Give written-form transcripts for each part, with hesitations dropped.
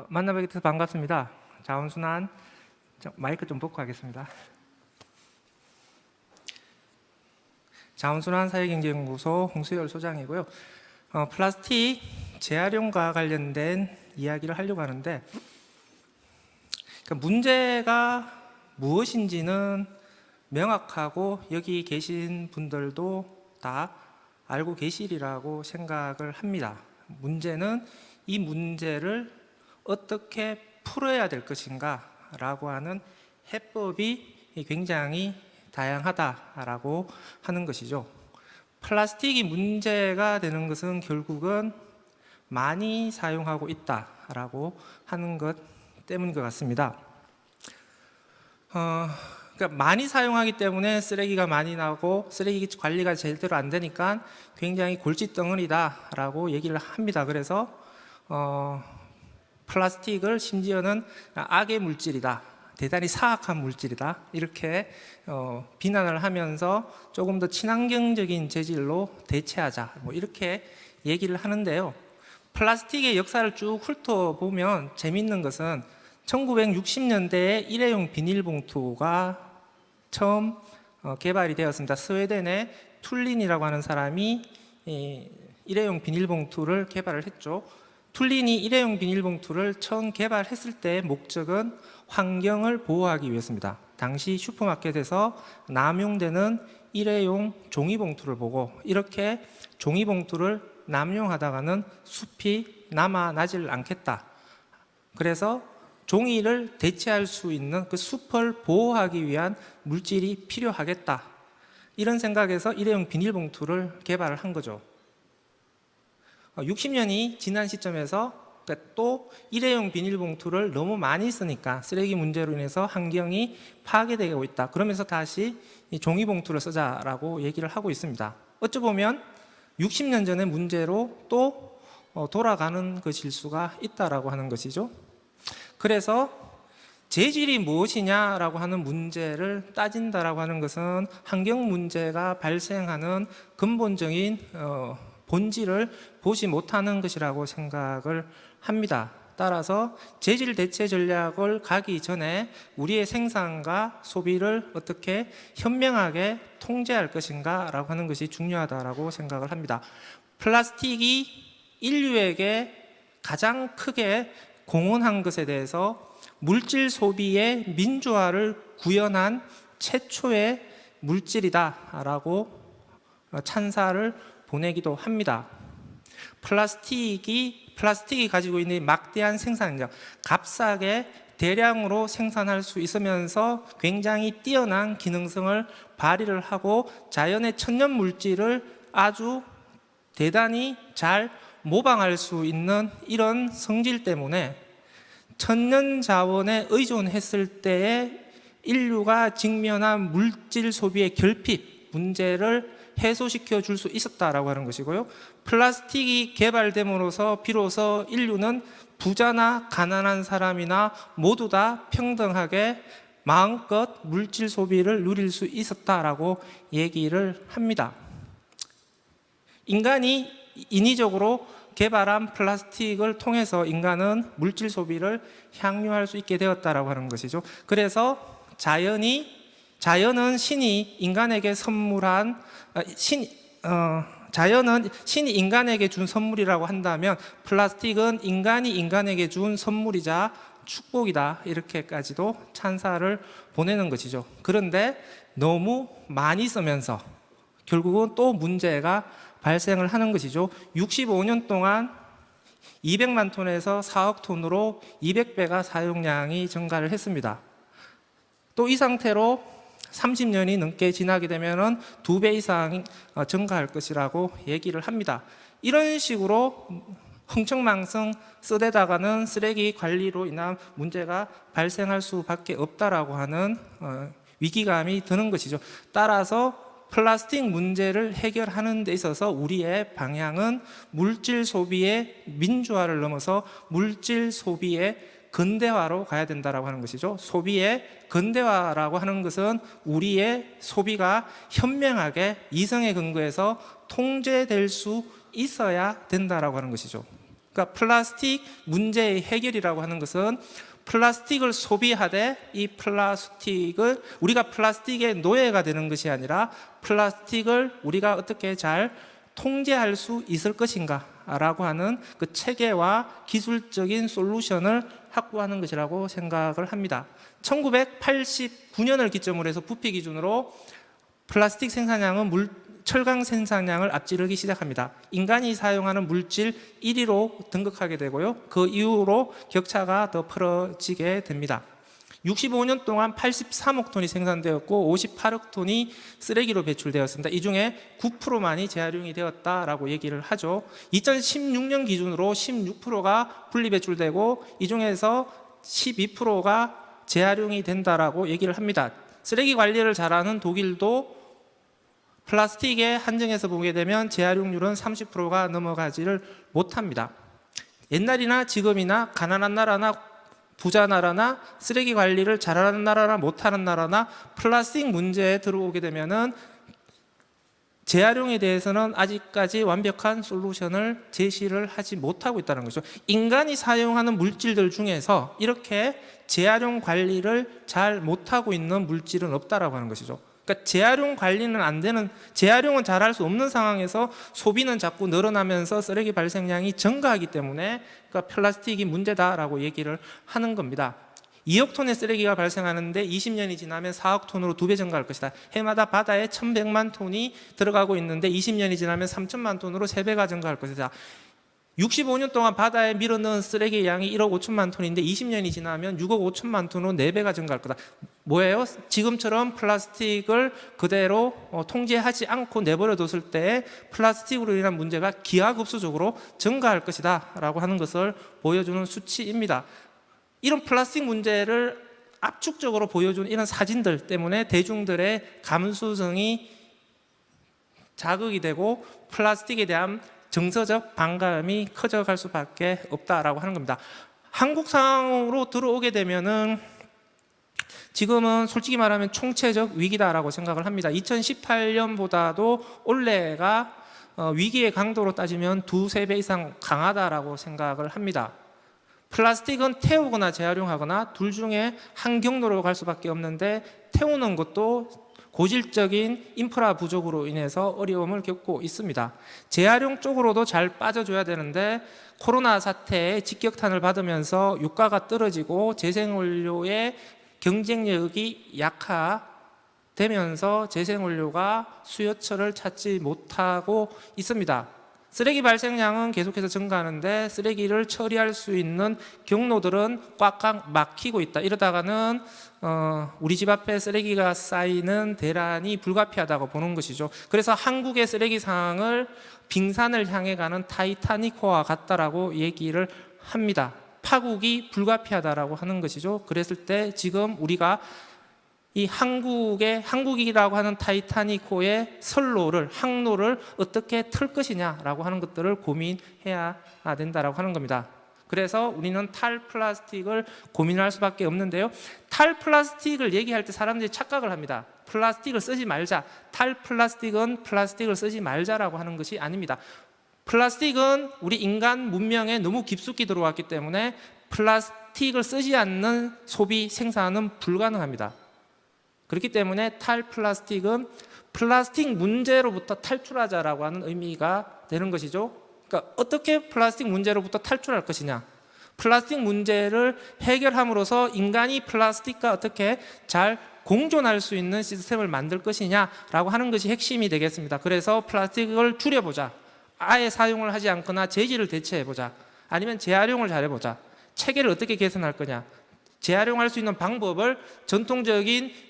만나뵙게 돼서 반갑습니다. 자원순환 마이크 좀 벗고 하겠습니다. 자원순환 사회경제연구소 홍수열 소장이고요. 플라스틱 재활용과 관련된 이야기를 하려고 하는데, 문제가 무엇인지는 명확하고 여기 계신 분들도 다 알고 계시리라고 생각을 합니다. 문제는 이 문제를 어떻게 풀어야 될 것인가 라고 하는 해법이 굉장히 다양하다라고 하는 것이죠. 플라스틱이 문제가 되는 것은 결국은 많이 사용하고 있다라고 하는 것 때문인 것 같습니다. 그러니까 많이 사용하기 때문에 쓰레기가 많이 나고 쓰레기 관리가 제대로 안 되니까 굉장히 골칫덩어리다라고 얘기를 합니다. 그래서 플라스틱을 심지어는 악의 물질이다, 대단히 사악한 물질이다, 이렇게 비난을 하면서 조금 더 친환경적인 재질로 대체하자, 이렇게 얘기를 하는데요. 플라스틱의 역사를 쭉 훑어보면 재미있는 것은 1960년대에 일회용 비닐봉투가 처음 개발이 되었습니다. 스웨덴의 툴린이라고 하는 사람이 일회용 비닐봉투를 개발을 했죠. 툴린이 일회용 비닐봉투를 처음 개발했을 때의 목적은 환경을 보호하기 위해서입니다. 당시 슈퍼마켓에서 남용되는 일회용 종이봉투를 보고 이렇게 종이봉투를 남용하다가는 숲이 남아나질 않겠다. 그래서 종이를 대체할 수 있는 그 숲을 보호하기 위한 물질이 필요하겠다. 이런 생각에서 일회용 비닐봉투를 개발을 한 거죠. 60년이 지난 시점에서 또 일회용 비닐봉투를 너무 많이 쓰니까 쓰레기 문제로 인해서 환경이 파괴되고 있다. 그러면서 다시 이 종이봉투를 쓰자라고 얘기를 하고 있습니다. 어찌 보면 60년 전의 문제로 또 돌아가는 것일 수가 있다라고 하는 것이죠. 그래서 재질이 무엇이냐라고 하는 문제를 따진다라고 하는 것은 환경 문제가 발생하는 근본적인 본질을 보지 못하는 것이라고 생각을 합니다. 따라서 재질 대체 전략을 가기 전에 우리의 생산과 소비를 어떻게 현명하게 통제할 것인가 라고 하는 것이 중요하다고 생각을 합니다. 플라스틱이 인류에게 가장 크게 공헌한 것에 대해서 물질 소비의 민주화를 구현한 최초의 물질이다 라고 찬사를 보내기도 합니다. 플라스틱이 가지고 있는 막대한 생산력, 값싸게 대량으로 생산할 수 있으면서 굉장히 뛰어난 기능성을 발휘를 하고 자연의 천연 물질을 아주 대단히 잘 모방할 수 있는 이런 성질 때문에 천연 자원에 의존했을 때에 인류가 직면한 물질 소비의 결핍 문제를 해소시켜 줄 수 있었다라고 하는 것이고요. 플라스틱이 개발됨으로써 비로소 인류는 부자나 가난한 사람이나 모두 다 평등하게 마음껏 물질 소비를 누릴 수 있었다라고 얘기를 합니다. 인간이 인위적으로 개발한 플라스틱을 통해서 인간은 물질 소비를 향유할 수 있게 되었다라고 하는 것이죠. 그래서 자연은 신이 인간에게 선물한 자연은 신이 인간에게 준 선물이라고 한다면 플라스틱은 인간이 인간에게 준 선물이자 축복이다, 이렇게까지도 찬사를 보내는 것이죠. 그런데 너무 많이 쓰면서 결국은 또 문제가 발생을 하는 것이죠. 65년 동안 200만 톤에서 4억 톤으로 200배가 사용량이 증가를 했습니다. 또 이 상태로 30년이 넘게 지나게 되면 2배 이상 증가할 것이라고 얘기를 합니다. 이런 식으로 흥청망청 쓰대다가는 쓰레기 관리로 인한 문제가 발생할 수밖에 없다라고 하는 위기감이 드는 것이죠. 따라서 플라스틱 문제를 해결하는 데 있어서 우리의 방향은 물질 소비의 민주화를 넘어서 물질 소비의 근대화로 가야 된다라고 하는 것이죠. 소비의 근대화라고 하는 것은 우리의 소비가 현명하게 이성에 근거해서 통제될 수 있어야 된다라고 하는 것이죠. 그러니까 플라스틱 문제의 해결이라고 하는 것은 플라스틱을 소비하되 이 플라스틱을 우리가 플라스틱의 노예가 되는 것이 아니라 플라스틱을 우리가 어떻게 잘 통제할 수 있을 것인가 라고 하는 그 체계와 기술적인 솔루션을 확보하는 것이라고 생각을 합니다. 1989년을 기점으로 해서 부피 기준으로 플라스틱 생산량은 철강 생산량을 앞지르기 시작합니다. 인간이 사용하는 물질 1위로 등극하게 되고요. 그 이후로 격차가 더 벌어지게 됩니다. 65년 동안 83억 톤이 생산되었고 58억 톤이 쓰레기로 배출되었습니다. 이 중에 9%만이 재활용이 되었다라고 얘기를 하죠. 2016년 기준으로 16%가 분리배출되고 이 중에서 12%가 재활용이 된다라고 얘기를 합니다. 쓰레기 관리를 잘하는 독일도 플라스틱의 한정에서 보게 되면 재활용률은 30%가 넘어가지를 못합니다. 옛날이나 지금이나 가난한 나라나 부자 나라나 쓰레기 관리를 잘하는 나라나 못하는 나라나 플라스틱 문제에 들어오게 되면은 재활용에 대해서는 아직까지 완벽한 솔루션을 제시를 하지 못하고 있다는 거죠. 인간이 사용하는 물질들 중에서 이렇게 재활용 관리를 잘 못하고 있는 물질은 없다라고 하는 것이죠. 그러니까 재활용 관리는 안 되는, 재활용은 잘 할 수 없는 상황에서 소비는 자꾸 늘어나면서 쓰레기 발생량이 증가하기 때문에 그러니까 플라스틱이 문제다라고 얘기를 하는 겁니다. 2억 톤의 쓰레기가 발생하는데 20년이 지나면 4억 톤으로 2배 증가할 것이다. 해마다 바다에 1,100만 톤이 들어가고 있는데 20년이 지나면 3천만 톤으로 3배가 증가할 것이다. 65년 동안 바다에 밀어넣은 쓰레기 양이 1억 5천만 톤인데 20년이 지나면 6억 5천만 톤으로 4배가 증가할 거다. 뭐예요? 지금처럼 플라스틱을 그대로 통제하지 않고 내버려 뒀을 때 플라스틱으로 인한 문제가 기하급수적으로 증가할 것이다 라고 하는 것을 보여주는 수치입니다. 이런 플라스틱 문제를 압축적으로 보여주는 이런 사진들 때문에 대중들의 감수성이 자극이 되고 플라스틱에 대한 정서적 반감이 커져갈 수밖에 없다라고 하는 겁니다. 한국 상황으로 들어오게 되면은 지금은 솔직히 말하면 총체적 위기다라고 생각을 합니다. 2018년보다도 올해가 위기의 강도로 따지면 2~3배 이상 강하다라고 생각을 합니다. 플라스틱은 태우거나 재활용하거나 둘 중에 한 경로로 갈 수밖에 없는데 태우는 것도 고질적인 인프라 부족으로 인해서 어려움을 겪고 있습니다. 재활용 쪽으로도 잘 빠져줘야 되는데 코로나 사태에 직격탄을 받으면서 유가가 떨어지고 재생원료의 경쟁력이 약화되면서 재생원료가 수요처를 찾지 못하고 있습니다. 쓰레기 발생량은 계속해서 증가하는데 쓰레기를 처리할 수 있는 경로들은 꽉꽉 막히고 있다. 이러다가는 우리 집 앞에 쓰레기가 쌓이는 대란이 불가피하다고 보는 것이죠. 그래서 한국의 쓰레기 상황을 빙산을 향해 가는 타이타닉호와 같다라고 얘기를 합니다. 파국이 불가피하다라고 하는 것이죠. 그랬을 때 지금 우리가 이 한국이라고 하는 타이타닉호의 항로를 어떻게 틀 것이냐라고 하는 것들을 고민해야 된다라고 하는 겁니다. 그래서 우리는 탈플라스틱을 고민할 수밖에 없는데요. 탈플라스틱을 얘기할 때 사람들이 착각을 합니다. 플라스틱을 쓰지 말자. 탈플라스틱은 플라스틱을 쓰지 말자라고 하는 것이 아닙니다. 플라스틱은 우리 인간 문명에 너무 깊숙이 들어왔기 때문에 플라스틱을 쓰지 않는 소비, 생산은 불가능합니다. 그렇기 때문에 탈플라스틱은 플라스틱 문제로부터 탈출하자라고 하는 의미가 되는 것이죠. 그러니까 어떻게 플라스틱 문제로부터 탈출할 것이냐, 플라스틱 문제를 해결함으로써 인간이 플라스틱과 어떻게 잘 공존할 수 있는 시스템을 만들 것이냐라고 하는 것이 핵심이 되겠습니다. 그래서 플라스틱을 줄여보자, 아예 사용을 하지 않거나 재질을 대체해보자, 아니면 재활용을 잘해보자, 체계를 어떻게 개선할 거냐, 재활용할 수 있는 방법을 전통적인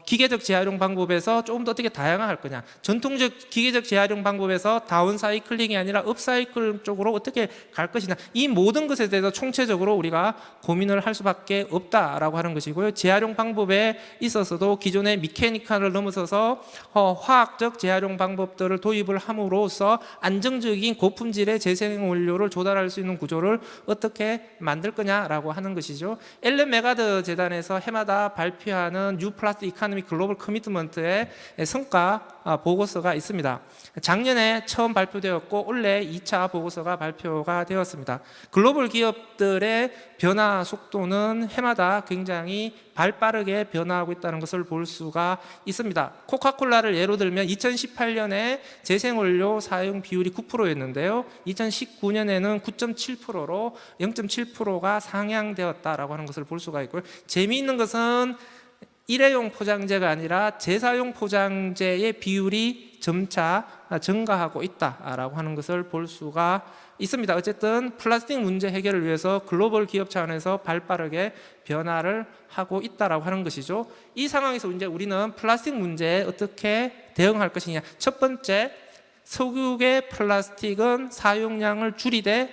기계적 재활용 방법에서 조금 더 어떻게 다양화할 거냐, 전통적 기계적 재활용 방법에서 다운사이클링이 아니라 업사이클 쪽으로 어떻게 갈 것이냐, 이 모든 것에 대해서 총체적으로 우리가 고민을 할 수밖에 없다라고 하는 것이고요. 재활용 방법에 있어서도 기존의 미케니컬을 넘어서서 화학적 재활용 방법들을 도입을 함으로써 안정적인 고품질의 재생원료를 조달할 수 있는 구조를 어떻게 만들 거냐라고 하는 것이죠. 앨런 메가드 재단에서 해마다 발표하는 뉴 플라스틱 이코노미 글로벌 커미트먼트의 성과 보고서가 있습니다. 작년에 처음 발표되었고 올해 2차 보고서가 발표가 되었습니다. 글로벌 기업들의 변화 속도는 해마다 굉장히 발빠르게 변화하고 있다는 것을 볼 수가 있습니다. 코카콜라를 예로 들면 2018년에 재생원료 사용 비율이 9%였는데요. 2019년에는 9.7%로 0.7%가 상향되었다라고 하는 것을 볼 수가 있고요. 재미있는 것은 일회용 포장재가 아니라 재사용 포장재의 비율이 점차 증가하고 있다라고 하는 것을 볼 수가 있습니다. 어쨌든 플라스틱 문제 해결을 위해서 글로벌 기업 차원에서 발빠르게 변화를 하고 있다라고 하는 것이죠. 이 상황에서 이제 우리는 플라스틱 문제에 어떻게 대응할 것이냐. 첫 번째, 석유의 플라스틱은 사용량을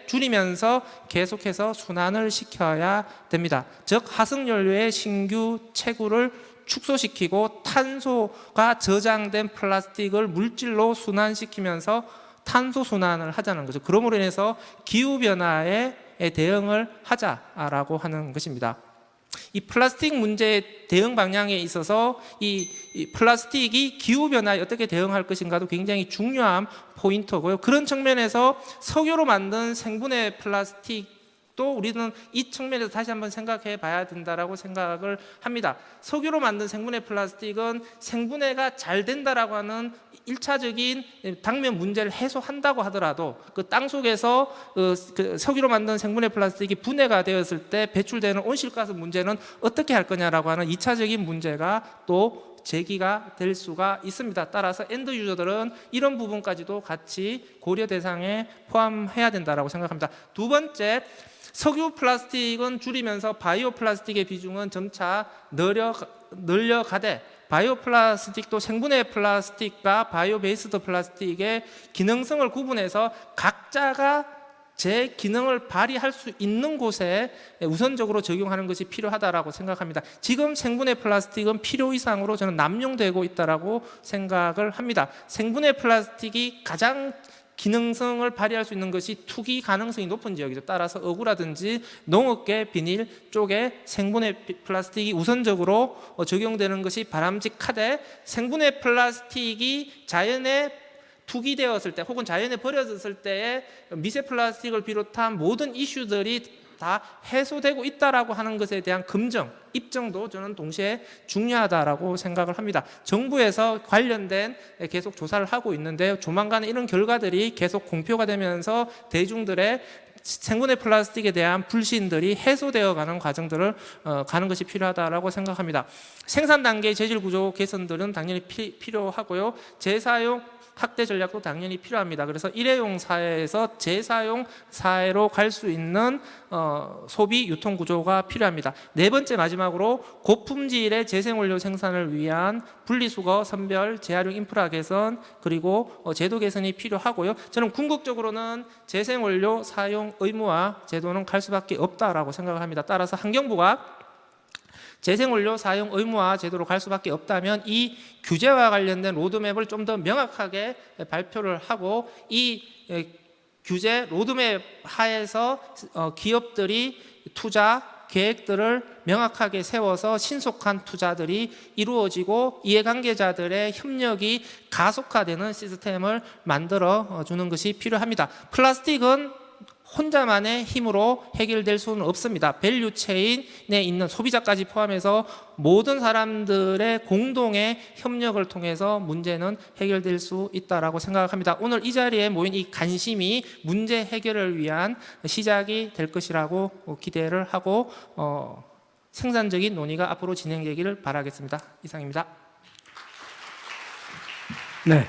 줄이면서 계속해서 순환을 시켜야 됩니다. 즉 하승연료의 신규 채굴을 축소시키고 탄소가 저장된 플라스틱을 물질로 순환시키면서 탄소 순환을 하자는 거죠. 그러므로 인해서 기후변화에 대응을 하자라고 하는 것입니다. 이 플라스틱 문제의 대응 방향에 있어서 이 플라스틱이 기후변화에 어떻게 대응할 것인가도 굉장히 중요한 포인트고요. 그런 측면에서 석유로 만든 생분해 플라스틱도 우리는 이 측면에서 다시 한번 생각해 봐야 된다라고 생각을 합니다. 석유로 만든 생분해 플라스틱은 생분해가 잘 된다라고 하는 1차적인 당면 문제를 해소한다고 하더라도 그 땅 속에서 그 석유로 만든 생분해 플라스틱이 분해가 되었을 때 배출되는 온실가스 문제는 어떻게 할 거냐라고 하는 2차적인 문제가 또 제기가 될 수가 있습니다. 따라서 엔드 유저들은 이런 부분까지도 같이 고려 대상에 포함해야 된다라고 생각합니다. 두 번째, 석유 플라스틱은 줄이면서 바이오 플라스틱의 비중은 점차 늘려가되 바이오 플라스틱도 생분해 플라스틱과 바이오 베이스드 플라스틱의 기능성을 구분해서 각자가 제 기능을 발휘할 수 있는 곳에 우선적으로 적용하는 것이 필요하다라고 생각합니다. 지금 생분해 플라스틱은 필요 이상으로 저는 남용되고 있다라고 생각을 합니다. 생분해 플라스틱이 가장 기능성을 발휘할 수 있는 것이 투기 가능성이 높은 지역이죠. 따라서 어구라든지 농업계 비닐 쪽에 생분해 플라스틱이 우선적으로 적용되는 것이 바람직하되 생분해 플라스틱이 자연에 투기되었을 때 혹은 자연에 버려졌을 때에 미세 플라스틱을 비롯한 모든 이슈들이 다 해소되고 있다라고 하는 것에 대한 검증, 입증도 저는 동시에 중요하다라고 생각을 합니다. 정부에서 관련된 계속 조사를 하고 있는데요. 조만간 이런 결과들이 계속 공표가 되면서 대중들의 생분해 플라스틱에 대한 불신들이 해소되어 가는 과정들을 가는 것이 필요하다라고 생각합니다. 생산 단계 재질 구조 개선들은 당연히 필요하고요. 재사용 확대 전략도 당연히 필요합니다. 그래서 일회용 사회에서 재사용 사회로 갈 수 있는 소비 유통 구조가 필요합니다. 네 번째 마지막으로 고품질의 재생원료 생산을 위한 분리수거, 선별, 재활용 인프라 개선 그리고 제도 개선이 필요하고요. 저는 궁극적으로는 재생원료 사용 의무화 제도는 갈 수밖에 없다라고 생각을 합니다. 따라서 환경부가 재생원료 사용 의무화 제도로 갈 수밖에 없다면 이 규제와 관련된 로드맵을 좀 더 명확하게 발표를 하고 이 규제 로드맵 하에서 기업들이 투자 계획들을 명확하게 세워서 신속한 투자들이 이루어지고 이해관계자들의 협력이 가속화되는 시스템을 만들어 주는 것이 필요합니다. 플라스틱은 혼자만의 힘으로 해결될 수는 없습니다. 밸류 체인에 있는 소비자까지 포함해서 모든 사람들의 공동의 협력을 통해서 문제는 해결될 수 있다라고 생각합니다. 오늘 이 자리에 모인 이 관심이 문제 해결을 위한 시작이 될 것이라고 기대를 하고 생산적인 논의가 앞으로 진행되기를 바라겠습니다. 이상입니다. 네.